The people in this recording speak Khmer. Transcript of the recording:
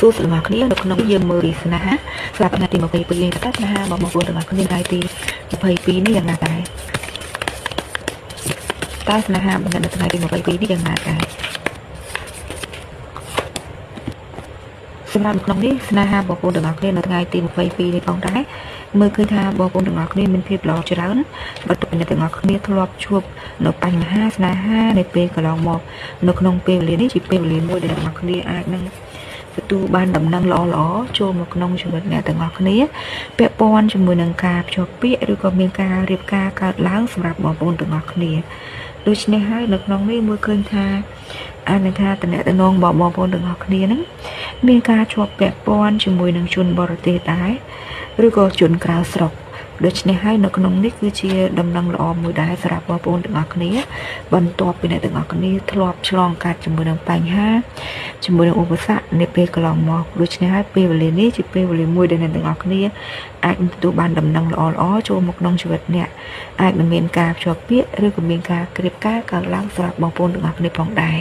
សួស្តីអ្នកគ្នានៅក្នុងយើងមើលពីស្នេហាស្រាប់ថ្ងៃទី22នេះស្នេហាបងប្អូនទាំងអស់គ្នាថ្ងៃទី22នេះយ៉ាងណាដែរតើស្នេហាបងនៅថ្ងៃទី22នេះយ៉ាងណាដែរសម្រាប់ក្នុងនេះស្នេហាបងប្អូនទាំងអស់គ្នានៅថ្ងៃទី22នេះផងដែរមើលឃើញថាបងប្អូនទាំងអស់គ្នាមានភាពល្អច្រើនបើទុកអ្នកទាំងអស់គ្នាធ្លាប់ជួបនៅបញ្ហាស្នេហានៅពេលកន្លងមកនៅក្នុងពេលវេលានេះជាពេលវេលាមួយដែលអ្នកទាំងអស់គ្នាអាចនឹងទទួលបានដំណឹងល្អៗចូលមកក្នុងជីវិតអ្នកទាំងអស់គ្នាពាក់ព័ន្ធជាមួយនឹងការភ្ជាប់ពាក្យឬក៏មានការរៀបការកើតឡើងសម្រាប់បងប្អូនទាំងអស់គ្នាដូច្នេះហើយនៅក្នុងនេះមើលឃើញថាអានថាតំណែងបងប្អូនទាំងអស់គ្នានឹងមានការជាប់ពាក់ព័ន្ធជាមួយនឹងជនបរទេសដែរឬក៏ជនក្រៅស្រុកដូច្នេះហើយនៅក្នុងនេះគឺជាដំណឹងល្អមួយដែរសម្រាប់បងប្អូនទាំងអស់គ្នាបន្ទាប់ពីអ្នកទាំងអស់គ្នាធ្លាប់ឆ្លងកាត់ជាមួយនឹងបញ្ហាជាមួយនឹងឧបសគ្គនៅពេលកន្លងមកដូច្នេះហើយពេលវេលានេះជាពេលវេលាមួយដែលអ្នកទាំងអស់គ្នាអាចទទួលបានដំណឹងល្អៗចូលមកក្នុងជីវិតអ្នកអាចនឹងមានការភ្ជាប់ពាក្យឬក៏មានការក្រៀបការកើតឡើងសម្រាប់បងប្អូនទាំងអស់គ្នាផងដែរ